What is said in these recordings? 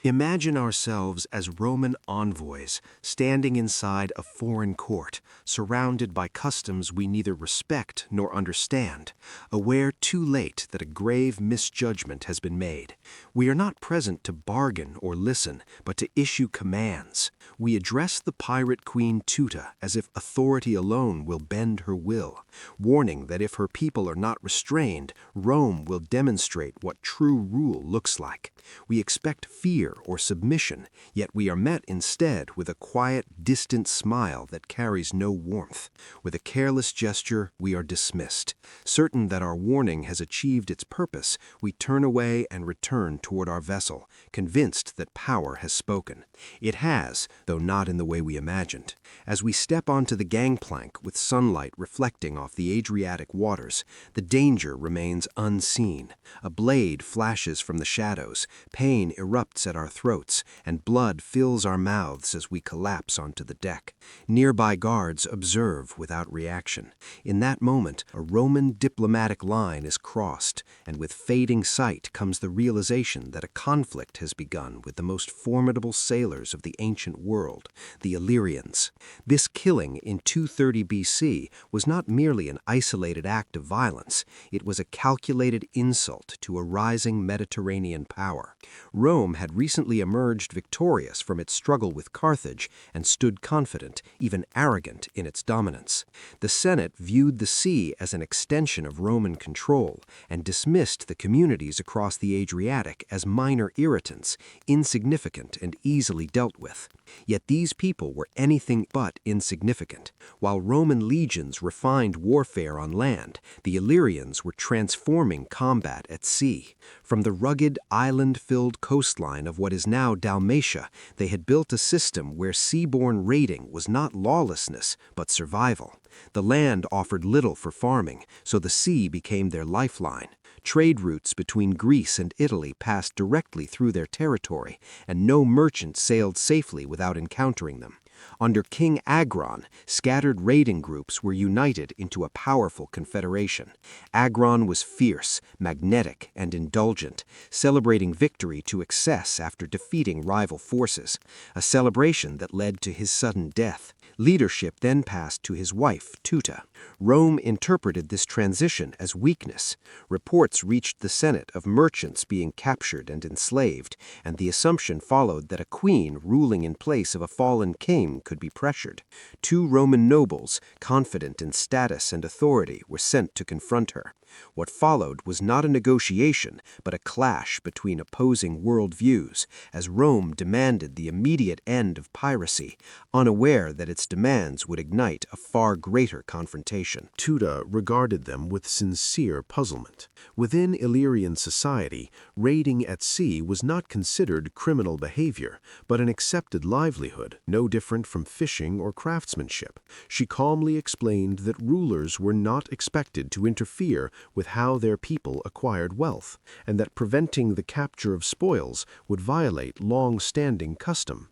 Imagine ourselves as Roman envoys standing inside a foreign court, surrounded by customs we neither respect nor understand, aware too late that a grave misjudgment has been made. We are not present to bargain or listen, but to issue commands. We address the pirate Queen Tutor as if authority alone will bend her will, warning that if her people are not restrained, Rome will demonstrate what true rule looks like. We expect fear or submission, yet we are met instead with a quiet, distant smile that carries no warmth. With a careless gesture, we are dismissed. Certain that our warning has achieved its purpose, we turn away and return toward our vessel, convinced that power has spoken. It has, though not in the way we imagined. As we step onto the gangplank with sunlight reflecting off the Adriatic waters, the danger remains unseen. A blade flashes from the shadows, pain erupts at our throats, and blood fills our mouths as we collapse onto the deck. Nearby guards observe without reaction. In that moment, a Roman diplomatic line is crossed, and with fading sight comes the realization that a conflict has begun with the most formidable sailors of the ancient world, the Illyrians. This killing in 230 BC was not merely an isolated act of violence, it was a calculated insult to a rising Mediterranean power. Rome had recently emerged victorious from its struggle with Carthage and stood confident, even arrogant, in its dominance. The Senate viewed the sea as an extension of Roman control and dismissed the communities across the Adriatic as minor irritants, insignificant and easily dealt with. Yet these people were anything but insignificant. While Roman legions refined warfare on land, the Illyrians were transforming combat at sea. From the rugged, island-filled coastline of what is now Dalmatia, they had built a system where seaborne raiding was not lawlessness, but survival. The land offered little for farming, so the sea became their lifeline. Trade routes between Greece and Italy passed directly through their territory, and no merchant sailed safely without encountering them. Under King Agron, scattered raiding groups were united into a powerful confederation. Agron was fierce, magnetic, and indulgent, celebrating victory to excess after defeating rival forces, a celebration that led to his sudden death. Leadership then passed to his wife, Tutor. Rome interpreted this transition as weakness. Reports reached the Senate of merchants being captured and enslaved, and the assumption followed that a queen ruling in place of a fallen king could be pressured. Two Roman nobles, confident in status and authority, were sent to confront her. What followed was not a negotiation, but a clash between opposing worldviews, as Rome demanded the immediate end of piracy, unaware that its demands would ignite a far greater confrontation. Tutor regarded them with sincere puzzlement. Within Illyrian society, raiding at sea was not considered criminal behavior, but an accepted livelihood, no different from fishing or craftsmanship. She calmly explained that rulers were not expected to interfere with how their people acquired wealth, and that preventing the capture of spoils would violate long-standing custom.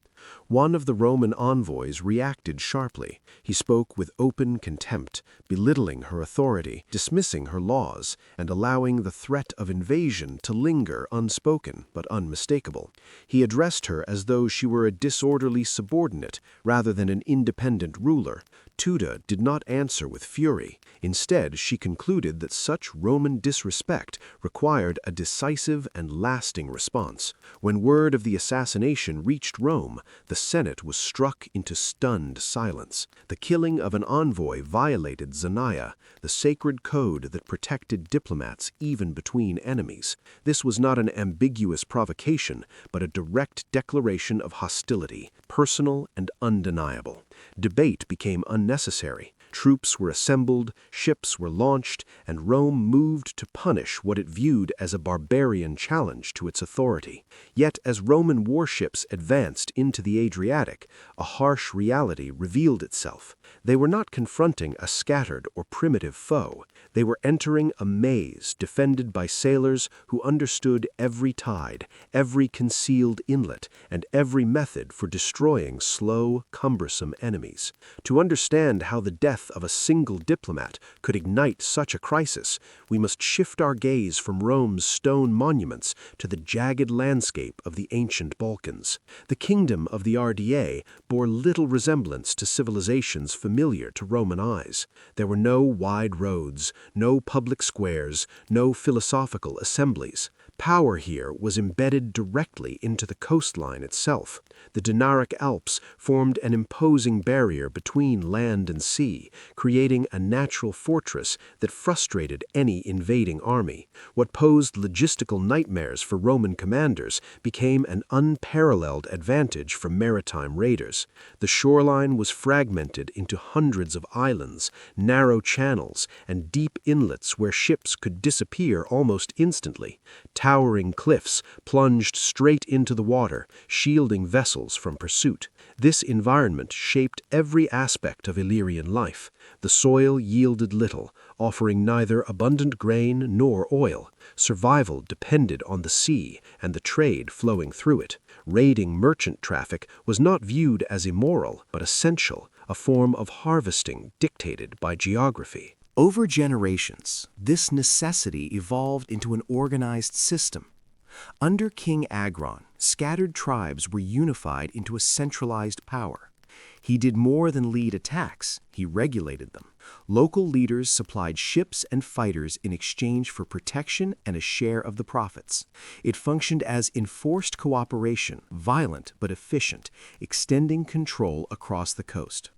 One of the Roman envoys reacted sharply. He spoke with open contempt, belittling her authority, dismissing her laws, and allowing the threat of invasion to linger unspoken but unmistakable. He addressed her as though she were a disorderly subordinate rather than an independent ruler. Tutor did not answer with fury. Instead, she concluded that such Roman disrespect required a decisive and lasting response. When word of the assassination reached Rome, the Senate was struck into stunned silence. The killing of an envoy violated Xenia, the sacred code that protected diplomats even between enemies. This was not an ambiguous provocation, but a direct declaration of hostility, personal and undeniable. Debate became unnecessary. Troops were assembled, ships were launched, and Rome moved to punish what it viewed as a barbarian challenge to its authority. Yet as Roman warships advanced into the Adriatic, a harsh reality revealed itself. They were not confronting a scattered or primitive foe. They were entering a maze defended by sailors who understood every tide, every concealed inlet, and every method for destroying slow, cumbersome enemies. To understand how the death death of a single diplomat could ignite such a crisis, we must shift our gaze from Rome's stone monuments to the jagged landscape of the ancient Balkans. The kingdom of the RDA bore little resemblance to civilizations familiar to Roman eyes. There were no wide roads, no public squares, no philosophical assemblies. Power here was embedded directly into the coastline itself. The Dinaric Alps formed an imposing barrier between land and sea, creating a natural fortress that frustrated any invading army. What posed logistical nightmares for Roman commanders became an unparalleled advantage for maritime raiders. The shoreline was fragmented into hundreds of islands, narrow channels, and deep inlets where ships could disappear almost instantly. Towering cliffs plunged straight into the water, shielding vessels from pursuit. This environment shaped every aspect of Illyrian life. The soil yielded little, offering neither abundant grain nor oil. Survival depended on the sea and the trade flowing through it. Raiding merchant traffic was not viewed as immoral, but essential, a form of harvesting dictated by geography. Over generations, this necessity evolved into an organized system. Under King Agron, scattered tribes were unified into a centralized power. He did more than lead attacks, he regulated them. Local leaders supplied ships and fighters in exchange for protection and a share of the profits. It functioned as enforced cooperation, violent but efficient, extending control across the coast.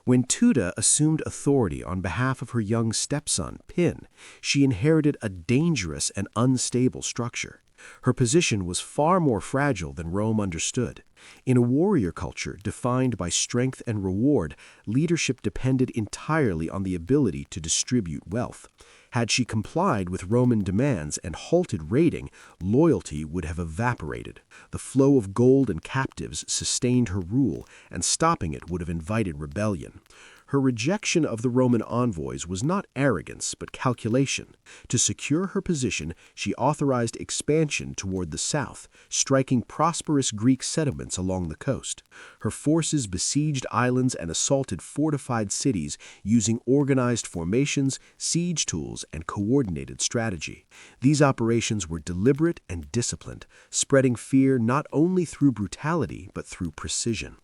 When Tutor assumed authority on behalf of her young stepson, Pin, she inherited a dangerous and unstable structure. Her position was far more fragile than Rome understood. In a warrior culture defined by strength and reward, leadership depended entirely on the ability to distribute wealth. Had she complied with Roman demands and halted raiding, loyalty would have evaporated. The flow of gold and captives sustained her rule, and stopping it would have invited rebellion. Her rejection of the Roman envoys was not arrogance, but calculation. To secure her position, she authorized expansion toward the south, striking prosperous Greek settlements along the coast. Her forces besieged islands and assaulted fortified cities using organized formations, siege tools, and coordinated strategy. These operations were deliberate and disciplined, spreading fear not only through brutality, but through precision.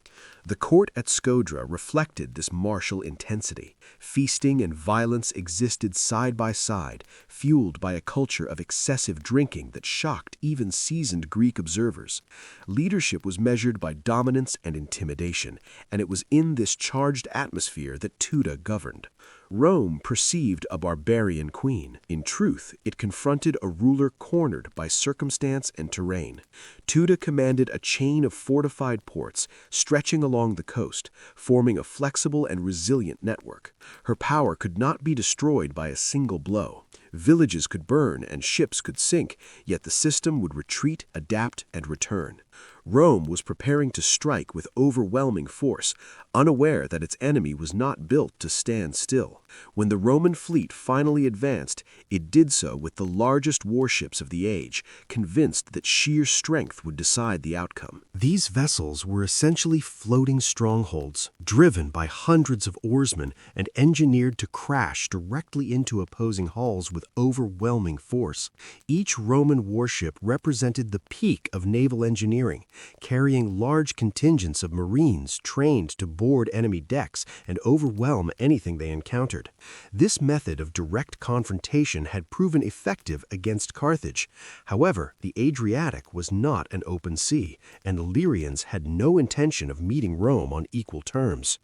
The court at Scodra reflected this martial intensity. Feasting and violence existed side by side, fueled by a culture of excessive drinking that shocked even seasoned Greek observers. Leadership was measured by dominance and intimidation, and it was in this charged atmosphere that Tutor governed. Rome perceived a barbarian queen. In truth, it confronted a ruler cornered by circumstance and terrain. Tutor commanded a chain of fortified ports stretching along the coast, forming a flexible and resilient network. Her power could not be destroyed by a single blow. Villages could burn and ships could sink, yet the system would retreat, adapt, and return. Rome was preparing to strike with overwhelming force, unaware that its enemy was not built to stand still. When the Roman fleet finally advanced, it did so with the largest warships of the age, convinced that sheer strength would decide the outcome. These vessels were essentially floating strongholds, driven by hundreds of oarsmen and engineered to crash directly into opposing hulls with overwhelming force. Each Roman warship represented the peak of naval engineering, carrying large contingents of marines trained to board enemy decks and overwhelm anything they encountered. This method of direct confrontation had proven effective against Carthage. However, the Adriatic was not an open sea, and the Yrians had no intention of meeting Rome on equal terms.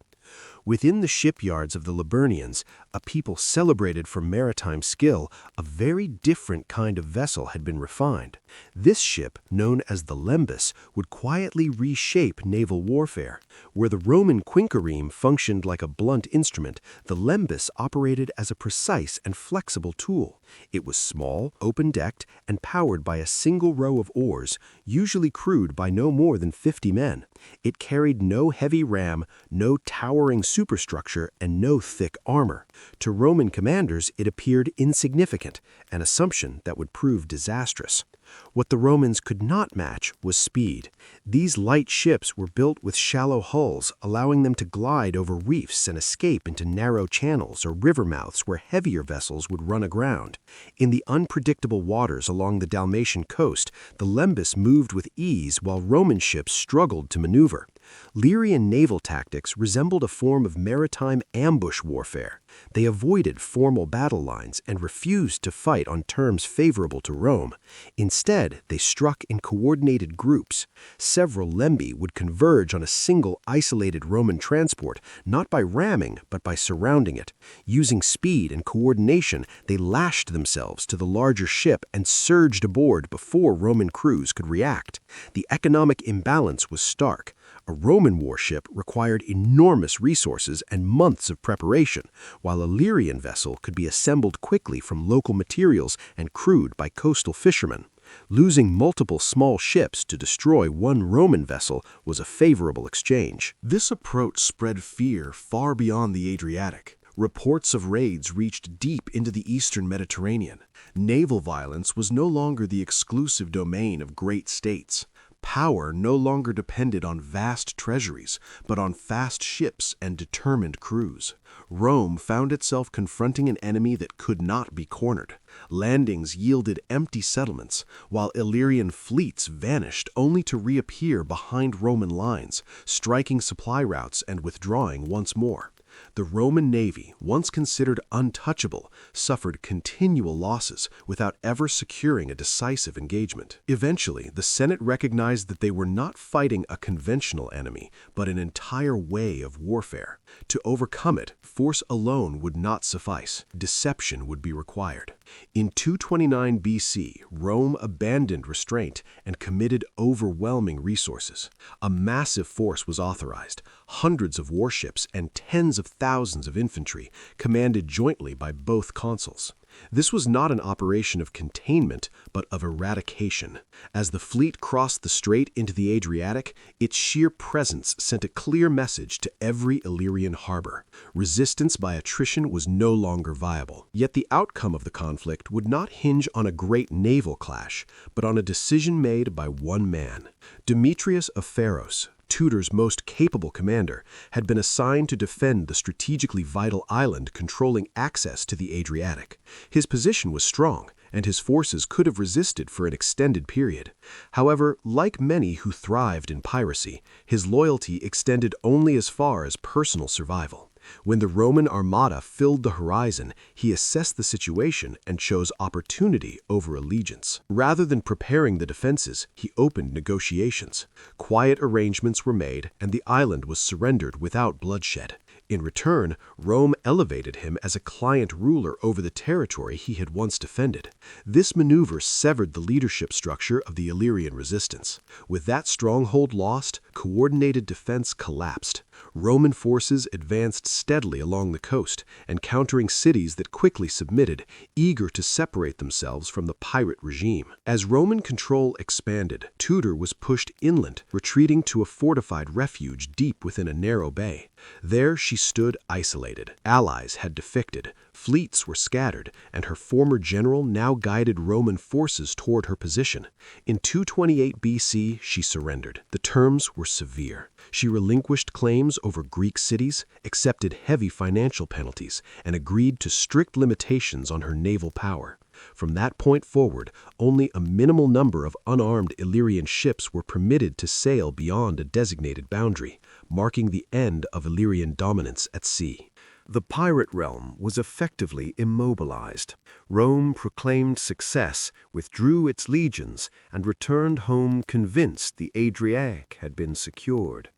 Within the shipyards of the Liburnians, a people celebrated for maritime skill, a very different kind of vessel had been refined. This ship, known as the lembus, would quietly reshape naval warfare. Where the Roman quinquereme functioned like a blunt instrument, the lembus operated as a precise and flexible tool. It was small, open-decked, and powered by a single row of oars, usually crewed by no more than 50 men. It carried no heavy ram, no towering superstructure, and no thick armor. To Roman commanders, it appeared insignificant, an assumption that would prove disastrous. What the Romans could not match was speed. These light ships were built with shallow hulls, allowing them to glide over reefs and escape into narrow channels or river mouths where heavier vessels would run aground. In the unpredictable waters along the Dalmatian coast, the Lembus moved with ease while Roman ships struggled to maneuver. Illyrian naval tactics resembled a form of maritime ambush warfare. They avoided formal battle lines and refused to fight on terms favorable to Rome. Instead, they struck in coordinated groups. Several lembi would converge on a single isolated Roman transport, not by ramming, but by surrounding it. Using speed and coordination, they lashed themselves to the larger ship and surged aboard before Roman crews could react. The economic imbalance was stark. A Roman warship required enormous resources and months of preparation, while a Illyrian vessel could be assembled quickly from local materials and crewed by coastal fishermen. Losing multiple small ships to destroy one Roman vessel was a favorable exchange. This approach spread fear far beyond the Adriatic. Reports of raids reached deep into the eastern Mediterranean. Naval violence was no longer the exclusive domain of great states. Power no longer depended on vast treasuries, but on fast ships and determined crews. Rome found itself confronting an enemy that could not be cornered. Landings yielded empty settlements, while Illyrian fleets vanished only to reappear behind Roman lines, striking supply routes and withdrawing once more. The Roman navy, once considered untouchable, suffered continual losses without ever securing a decisive engagement. Eventually, the Senate recognized that they were not fighting a conventional enemy, but an entire way of warfare. To overcome it, force alone would not suffice. Deception would be required. In 229 BC, Rome abandoned restraint and committed overwhelming resources. A massive force was authorized, hundreds of warships and tens of thousands of infantry, commanded jointly by both consuls. This was not an operation of containment, but of eradication. As the fleet crossed the strait into the Adriatic, its sheer presence sent a clear message to every Illyrian harbor. Resistance by attrition was no longer viable. Yet the outcome of the conflict would not hinge on a great naval clash, but on a decision made by one man. Demetrius of Pharos, Tutor's most capable commander, had been assigned to defend the strategically vital island controlling access to the Adriatic. His position was strong, and his forces could have resisted for an extended period. However, like many who thrived in piracy, his loyalty extended only as far as personal survival. When the Roman armada filled the horizon, he assessed the situation and chose opportunity over allegiance. Rather than preparing the defenses, he opened negotiations. Quiet arrangements were made, and the island was surrendered without bloodshed. In return, Rome elevated him as a client ruler over the territory he had once defended. This maneuver severed the leadership structure of the Illyrian resistance. With that stronghold lost, coordinated defense collapsed. Roman forces advanced steadily along the coast, encountering cities that quickly submitted, eager to separate themselves from the pirate regime. As Roman control expanded, Tutor was pushed inland, retreating to a fortified refuge deep within a narrow bay. There she stood isolated. Allies had defected, fleets were scattered, and her former general now guided Roman forces toward her position. In 228 BC, she surrendered. The terms were severe. She relinquished claims over Greek cities, accepted heavy financial penalties, and agreed to strict limitations on her naval power. From that point forward, only a minimal number of unarmed Illyrian ships were permitted to sail beyond a designated boundary, marking the end of Illyrian dominance at sea. The pirate realm was effectively immobilized. Rome proclaimed success, withdrew its legions, and returned home convinced the Adriatic had been secured.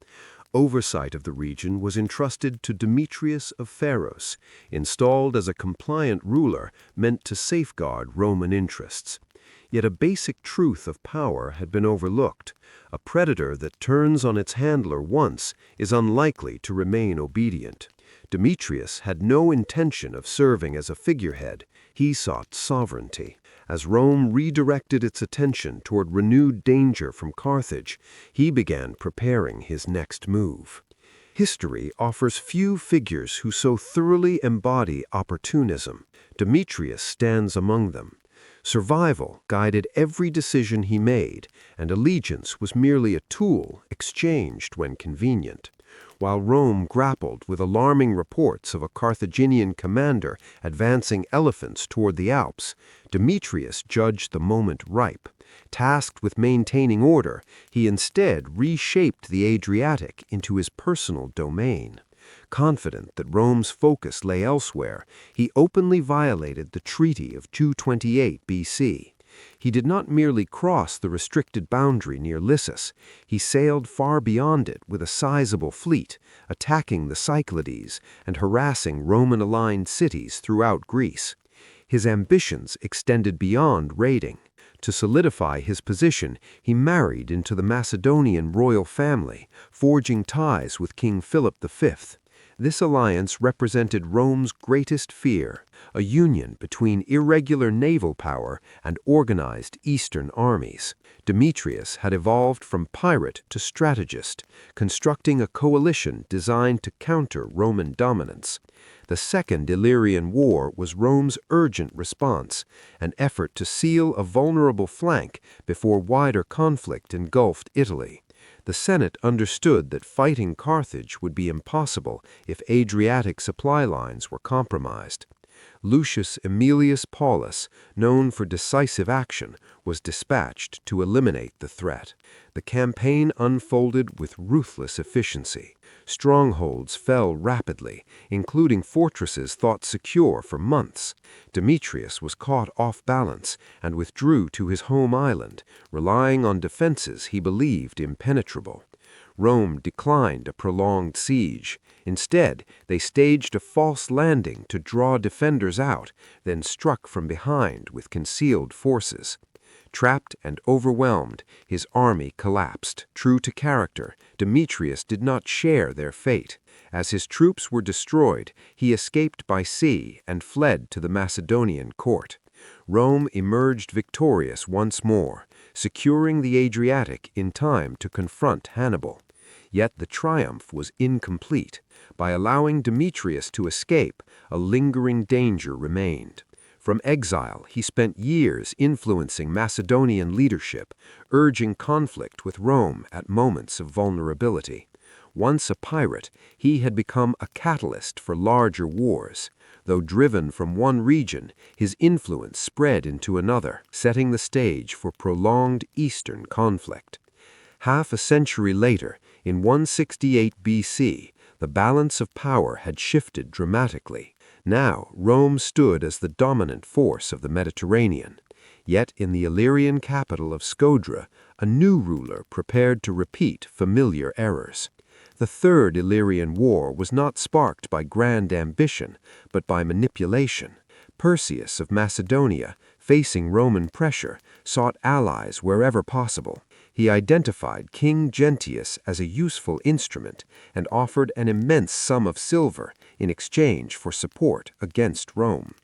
Oversight of the region was entrusted to Demetrius of Pharos, installed as a compliant ruler meant to safeguard Roman interests. Yet a basic truth of power had been overlooked. A predator that turns on its handler once is unlikely to remain obedient. Demetrius had no intention of serving as a figurehead. He sought sovereignty. As Rome redirected its attention toward renewed danger from Carthage, he began preparing his next move. History offers few figures who so thoroughly embody opportunism. Demetrius stands among them. Survival guided every decision he made, and allegiance was merely a tool exchanged when convenient. While Rome grappled with alarming reports of a Carthaginian commander advancing elephants toward the Alps, Demetrius judged the moment ripe. Tasked with maintaining order, he instead reshaped the Adriatic into his personal domain. Confident that Rome's focus lay elsewhere, he openly violated the treaty of 228 BC. He did not merely cross the restricted boundary near Lissus, he sailed far beyond it with a sizable fleet, attacking the Cyclades and harassing Roman-aligned cities throughout Greece. His ambitions extended beyond raiding. To solidify his position, he married into the Macedonian royal family, forging ties with King Philip V. This alliance represented Rome's greatest fear, a union between irregular naval power and organized Eastern armies. Demetrius had evolved from pirate to strategist, constructing a coalition designed to counter Roman dominance. The Second Illyrian War was Rome's urgent response, an effort to seal a vulnerable flank before wider conflict engulfed Italy. The Senate understood that fighting Carthage would be impossible if Adriatic supply lines were compromised. Lucius Aemilius Paulus, known for decisive action, was dispatched to eliminate the threat. The campaign unfolded with ruthless efficiency. Strongholds fell rapidly, including fortresses thought secure for months. Demetrius was caught off balance and withdrew to his home island, relying on defenses he believed impenetrable. Rome declined a prolonged siege. Instead, they staged a false landing to draw defenders out, then struck from behind with concealed forces. Trapped and overwhelmed, his army collapsed. True to character, Demetrius did not share their fate. As his troops were destroyed, he escaped by sea and fled to the Macedonian court. Rome emerged victorious once more, securing the Adriatic in time to confront Hannibal. Yet the triumph was incomplete. By allowing Demetrius to escape, a lingering danger remained. From exile, he spent years influencing Macedonian leadership, urging conflict with Rome at moments of vulnerability. Once a pirate, he had become a catalyst for larger wars. Though driven from one region, his influence spread into another, setting the stage for prolonged Eastern conflict. Half a century later, in 168 BC, the balance of power had shifted dramatically. Now, Rome stood as the dominant force of the Mediterranean. Yet in the Illyrian capital of Scodra, a new ruler prepared to repeat familiar errors. The Third Illyrian War was not sparked by grand ambition, but by manipulation. Perseus of Macedonia, facing Roman pressure, sought allies wherever possible. He identified King Gentius as a useful instrument and offered an immense sum of silver in exchange for support against Rome.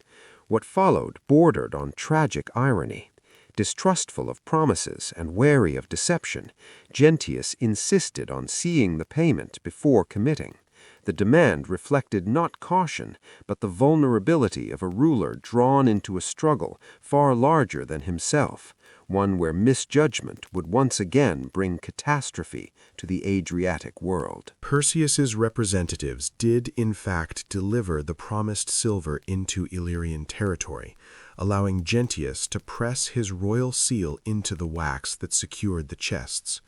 What followed bordered on tragic irony. Distrustful of promises and wary of deception, Gentius insisted on seeing the payment before committing. The demand reflected not caution, but the vulnerability of a ruler drawn into a struggle far larger than himself, one where misjudgment would once again bring catastrophe to the Adriatic world. Perseus's representatives did in fact deliver the promised silver into Illyrian territory, allowing Gentius to press his royal seal into the wax that secured the chests.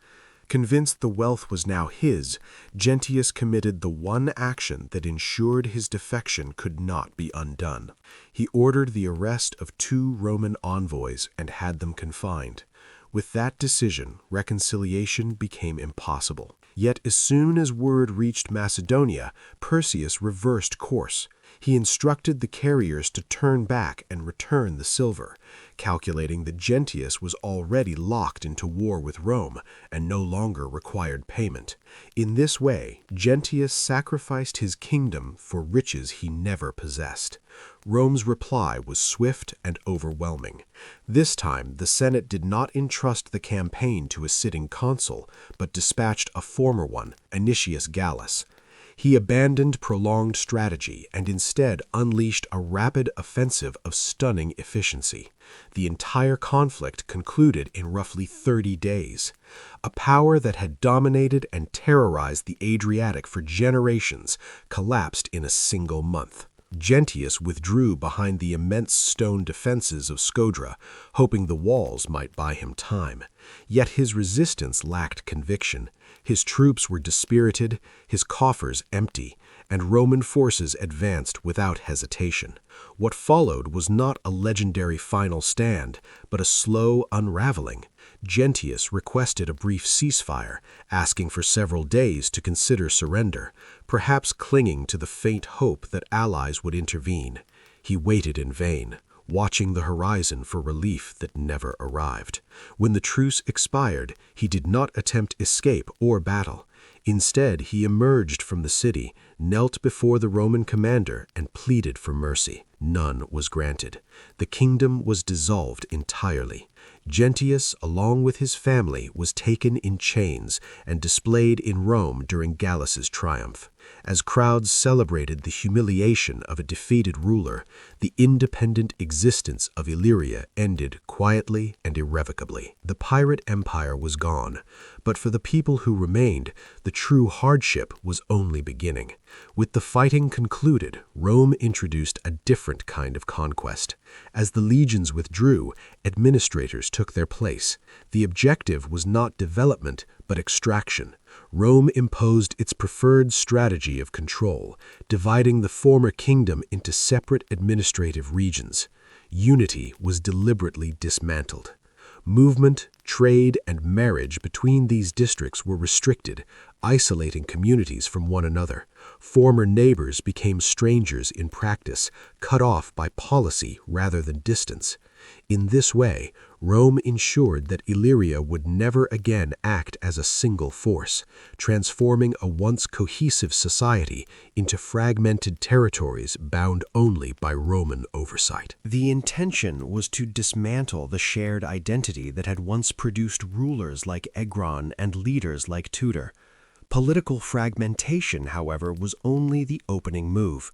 Convinced the wealth was now his, Gentius committed the one action that ensured his defection could not be undone. He ordered the arrest of 2 Roman envoys and had them confined. With that decision, reconciliation became impossible. Yet as soon as word reached Macedonia, Perseus reversed course. He instructed the carriers to turn back and return the silver, calculating that Gentius was already locked into war with Rome and no longer required payment. In this way, Gentius sacrificed his kingdom for riches he never possessed. Rome's reply was swift and overwhelming. This time, the Senate did not entrust the campaign to a sitting consul, but dispatched a former one, Anicius Gallus. He abandoned prolonged strategy and instead unleashed a rapid offensive of stunning efficiency. The entire conflict concluded in roughly 30 days. A power that had dominated and terrorized the Adriatic for generations collapsed in a single month. Gentius withdrew behind the immense stone defenses of Scodra, hoping the walls might buy him time. Yet his resistance lacked conviction. His troops were dispirited, his coffers empty, and Roman forces advanced without hesitation. What followed was not a legendary final stand, but a slow unraveling. Gentius requested a brief ceasefire, asking for several days to consider surrender, perhaps clinging to the faint hope that allies would intervene. He waited in vain, watching the horizon for relief that never arrived. When the truce expired, he did not attempt escape or battle. Instead, he emerged from the city, knelt before the Roman commander, and pleaded for mercy. None was granted. The kingdom was dissolved entirely. Gentius, along with his family, was taken in chains and displayed in Rome during Gallus's triumph. As crowds celebrated the humiliation of a defeated ruler, the independent existence of Illyria ended quietly and irrevocably. The pirate empire was gone, but for the people who remained, the true hardship was only beginning. With the fighting concluded, Rome introduced a different kind of conquest. As the legions withdrew, administrators took their place. The objective was not development, but extraction. Rome imposed its preferred strategy of control, dividing the former kingdom into separate administrative regions. Unity was deliberately dismantled. Movement, trade, and marriage between these districts were restricted, isolating communities from one another. Former neighbors became strangers in practice, cut off by policy rather than distance. In this way, Rome ensured that Illyria would never again act as a single force, transforming a once cohesive society into fragmented territories bound only by Roman oversight. The intention was to dismantle the shared identity that had once produced rulers like Egron and leaders like Tutor. Political fragmentation, however, was only the opening move.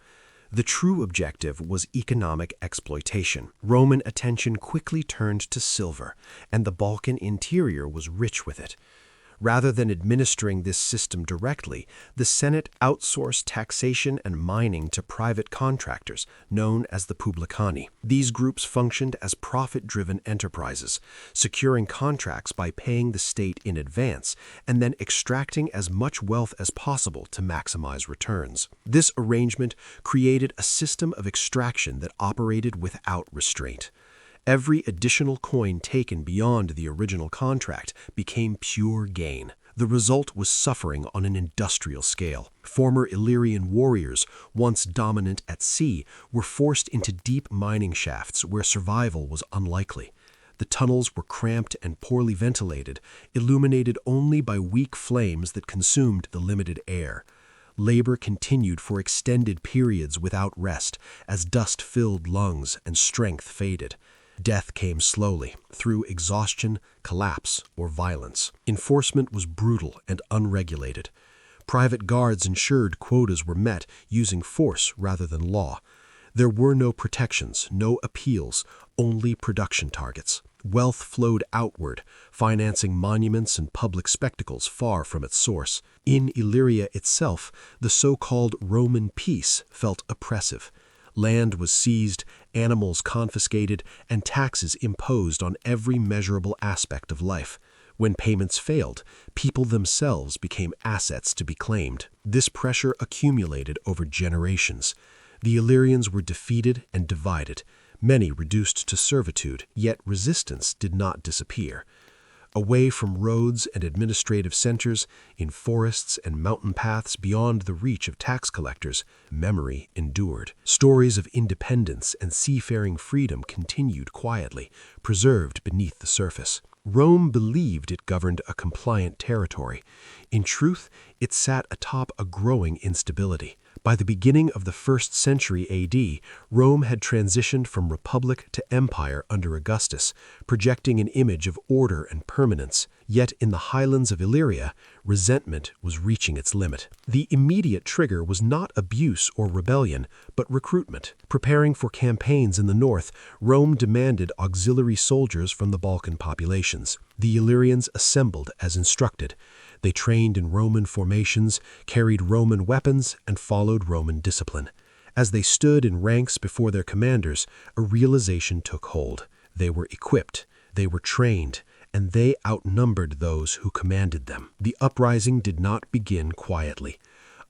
The true objective was economic exploitation. Roman attention quickly turned to silver, and the Balkan interior was rich with it. Rather than administering this system directly, the Senate outsourced taxation and mining to private contractors, known as the publicani. These groups functioned as profit-driven enterprises, securing contracts by paying the state in advance and then extracting as much wealth as possible to maximize returns. This arrangement created a system of extraction that operated without restraint. Every additional coin taken beyond the original contract became pure gain. The result was suffering on an industrial scale. Former Illyrian warriors, once dominant at sea, were forced into deep mining shafts where survival was unlikely. The tunnels were cramped and poorly ventilated, illuminated only by weak flames that consumed the limited air. Labor continued for extended periods without rest, as dust filled lungs and strength faded. Death came slowly, through exhaustion, collapse, or violence. Enforcement was brutal and unregulated. Private guards ensured quotas were met using force rather than law. There were no protections, no appeals, only production targets. Wealth flowed outward, financing monuments and public spectacles far from its source. In Illyria itself, the so-called Roman peace felt oppressive. Land was seized, animals confiscated, and taxes imposed on every measurable aspect of life. When payments failed, people themselves became assets to be claimed. This pressure accumulated over generations. The Illyrians were defeated and divided, many reduced to servitude, yet resistance did not disappear. Away from roads and administrative centers, in forests and mountain paths beyond the reach of tax collectors, memory endured. Stories of independence and seafaring freedom continued quietly, preserved beneath the surface. Rome believed it governed a compliant territory. In truth, it sat atop a growing instability. By the beginning of the 1st century AD, Rome had transitioned from republic to empire under Augustus, projecting an image of order and permanence. Yet in the highlands of Illyria, resentment was reaching its limit. The immediate trigger was not abuse or rebellion, but recruitment. Preparing for campaigns in the north, Rome demanded auxiliary soldiers from the Balkan populations. The Illyrians assembled as instructed. They trained in Roman formations, carried Roman weapons, and followed Roman discipline. As they stood in ranks before their commanders, a realization took hold. They were equipped, they were trained, and they outnumbered those who commanded them. The uprising did not begin quietly.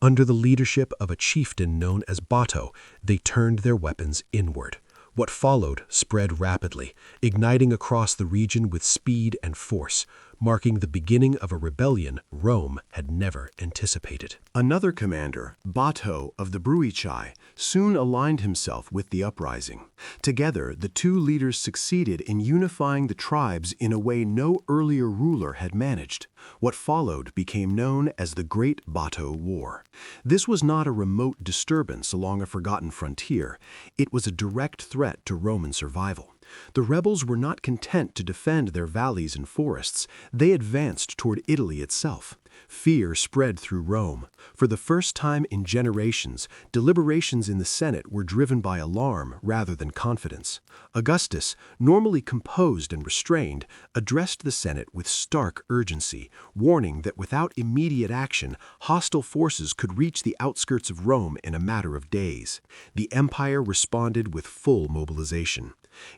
Under the leadership of a chieftain known as Bato, they turned their weapons inward. What followed spread rapidly, igniting across the region with speed and force, marking the beginning of a rebellion Rome had never anticipated. Another commander, Bato of the Bruichai, soon aligned himself with the uprising. Together, the two leaders succeeded in unifying the tribes in a way no earlier ruler had managed. What followed became known as the Great Bato War. This was not a remote disturbance along a forgotten frontier. It was a direct threat to Roman survival. The rebels were not content to defend their valleys and forests. They advanced toward Italy itself. Fear spread through Rome. For the first time in generations, deliberations in the Senate were driven by alarm rather than confidence. Augustus, normally composed and restrained, addressed the Senate with stark urgency, warning that without immediate action, hostile forces could reach the outskirts of Rome in a matter of days. The empire responded with full mobilization.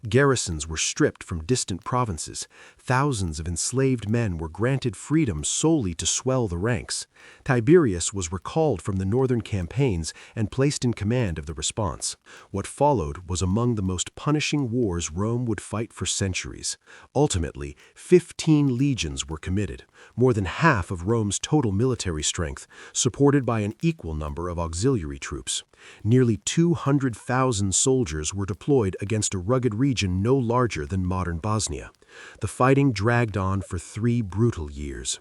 Garrisons were stripped from distant provinces. Thousands of enslaved men were granted freedom solely to swell the ranks. Tiberius was recalled from the northern campaigns and placed in command of the response. What followed was among the most punishing wars Rome would fight for centuries. Ultimately, 15 legions were committed, more than half of Rome's total military strength, supported by an equal number of auxiliary troops. Nearly 200,000 soldiers were deployed against a rugged region no larger than modern Bosnia. The fighting dragged on for 3 brutal years.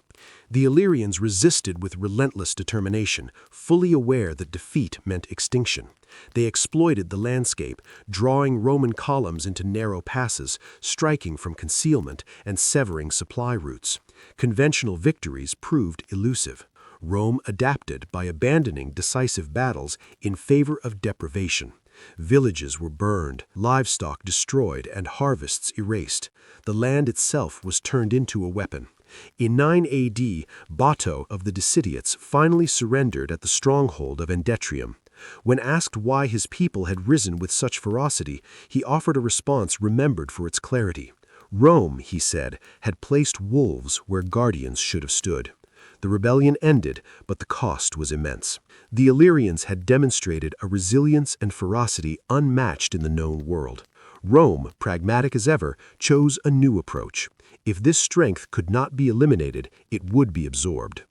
The Illyrians resisted with relentless determination, fully aware that defeat meant extinction. They exploited the landscape, drawing Roman columns into narrow passes, striking from concealment, and severing supply routes. Conventional victories proved elusive. Rome adapted by abandoning decisive battles in favor of deprivation. Villages were burned, livestock destroyed, and harvests erased. The land itself was turned into a weapon. In 9 AD, Bato of the Decitiots finally surrendered at the stronghold of Endetrium. When asked why his people had risen with such ferocity, he offered a response remembered for its clarity. Rome, he said, had placed wolves where guardians should have stood. The rebellion ended, but the cost was immense. The Illyrians had demonstrated a resilience and ferocity unmatched in the known world. Rome, pragmatic as ever, chose a new approach. If this strength could not be eliminated, it would be absorbed.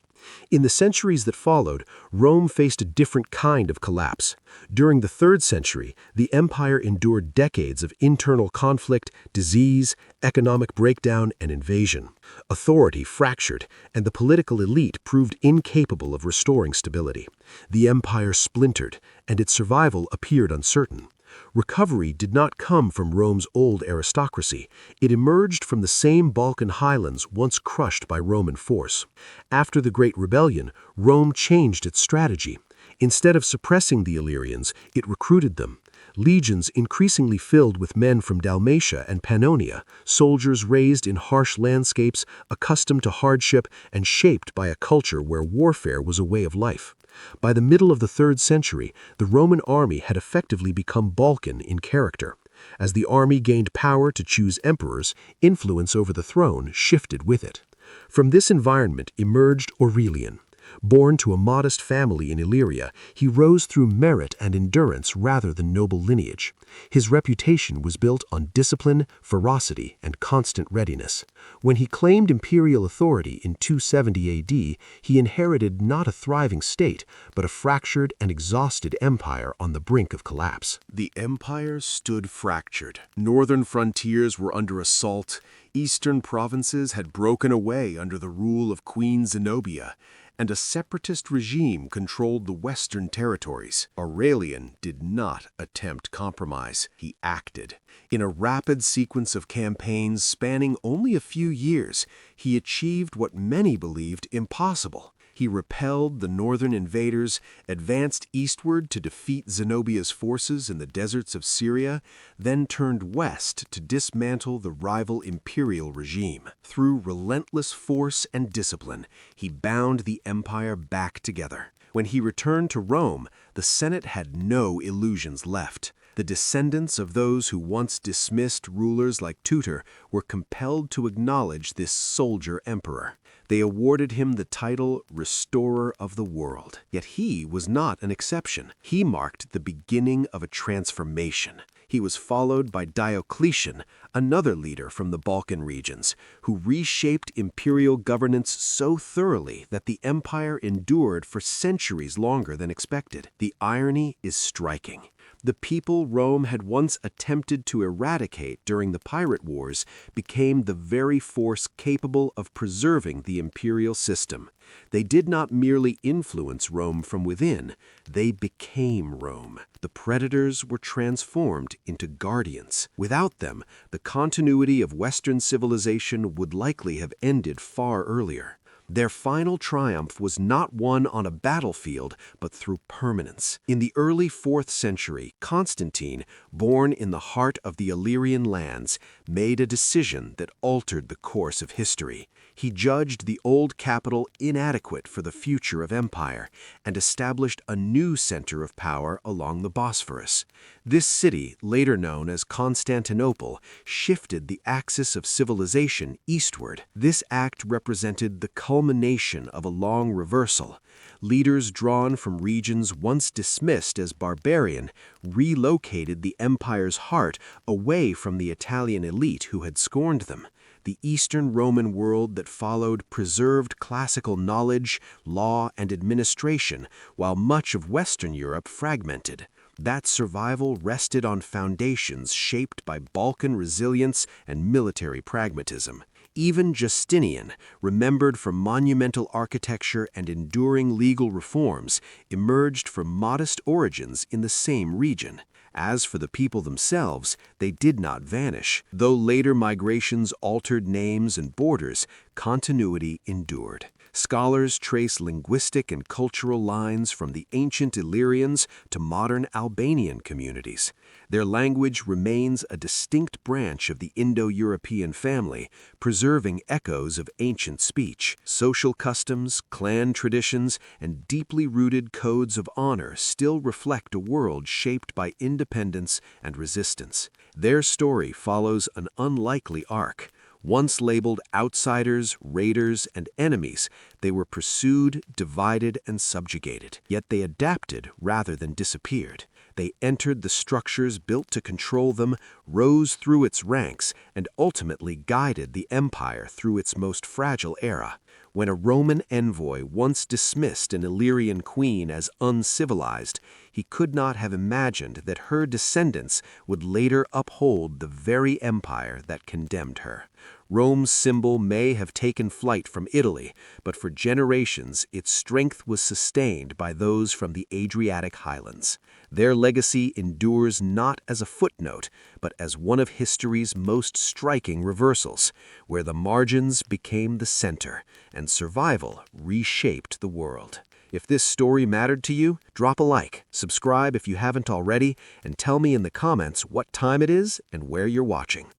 In the centuries that followed, Rome faced a different kind of collapse. During the 3rd century, the empire endured decades of internal conflict, disease, economic breakdown, and invasion. Authority fractured, and the political elite proved incapable of restoring stability. The empire splintered, and its survival appeared uncertain. Recovery did not come from Rome's old aristocracy. It emerged from the same Balkan highlands once crushed by Roman force. After the Great Rebellion, Rome changed its strategy. Instead of suppressing the Illyrians, it recruited them. Legions increasingly filled with men from Dalmatia and Pannonia, soldiers raised in harsh landscapes, accustomed to hardship, and shaped by a culture where warfare was a way of life. By the middle of the 3rd century, the Roman army had effectively become Balkan in character. As the army gained power to choose emperors, influence over the throne shifted with it. From this environment emerged Aurelian. Born to a modest family in Illyria, he rose through merit and endurance rather than noble lineage. His reputation was built on discipline, ferocity, and constant readiness. When he claimed imperial authority in 270 AD, he inherited not a thriving state, but a fractured and exhausted empire on the brink of collapse. The empire stood fractured. Northern frontiers were under assault. Eastern provinces had broken away under the rule of Queen Zenobia, and a separatist regime controlled the western territories. Aurelian did not attempt compromise. He acted. In a rapid sequence of campaigns spanning only a few years, he achieved what many believed impossible. He repelled the northern invaders, advanced eastward to defeat Zenobia's forces in the deserts of Syria, then turned west to dismantle the rival imperial regime. Through relentless force and discipline, he bound the empire back together. When he returned to Rome, the Senate had no illusions left. The descendants of those who once dismissed rulers like Tutor were compelled to acknowledge this soldier emperor. They awarded him the title Restorer of the World. Yet he was not an exception. He marked the beginning of a transformation. He was followed by Diocletian, another leader from the Balkan regions, who reshaped imperial governance so thoroughly that the empire endured for centuries longer than expected. The irony is striking. The people Rome had once attempted to eradicate during the pirate wars became the very force capable of preserving the imperial system. They did not merely influence Rome from within, they became Rome. The predators were transformed into guardians. Without them, the continuity of Western civilization would likely have ended far earlier. Their final triumph was not won on a battlefield, but through permanence. In the early 4th century, Constantine, born in the heart of the Illyrian lands, made a decision that altered the course of history. He judged the old capital inadequate for the future of empire and established a new center of power along the Bosphorus. This city, later known as Constantinople, shifted the axis of civilization eastward. This act represented the culmination of a long reversal. Leaders drawn from regions once dismissed as barbarian relocated the empire's heart away from the Italian elite who had scorned them. The Eastern Roman world that followed preserved classical knowledge, law, and administration, while much of Western Europe fragmented. That survival rested on foundations shaped by Balkan resilience and military pragmatism. Even Justinian, remembered for monumental architecture and enduring legal reforms, emerged from modest origins in the same region. As for the people themselves, they did not vanish. Though later migrations altered names and borders, continuity endured. Scholars trace linguistic and cultural lines from the ancient Illyrians to modern Albanian communities. Their language remains a distinct branch of the Indo-European family, preserving echoes of ancient speech. Social customs, clan traditions, and deeply rooted codes of honor still reflect a world shaped by independence and resistance. Their story follows an unlikely arc. Once labeled outsiders, raiders, and enemies, they were pursued, divided, and subjugated. Yet they adapted rather than disappeared. They entered the structures built to control them, rose through its ranks, and ultimately guided the empire through its most fragile era. When a Roman envoy once dismissed an Illyrian queen as uncivilized, he could not have imagined that her descendants would later uphold the very empire that condemned her. Rome's symbol may have taken flight from Italy, but for generations its strength was sustained by those from the Adriatic highlands. Their legacy endures not as a footnote, but as one of history's most striking reversals, where the margins became the center and survival reshaped the world. If this story mattered to you, drop a like, subscribe if you haven't already, and tell me in the comments what time it is and where you're watching.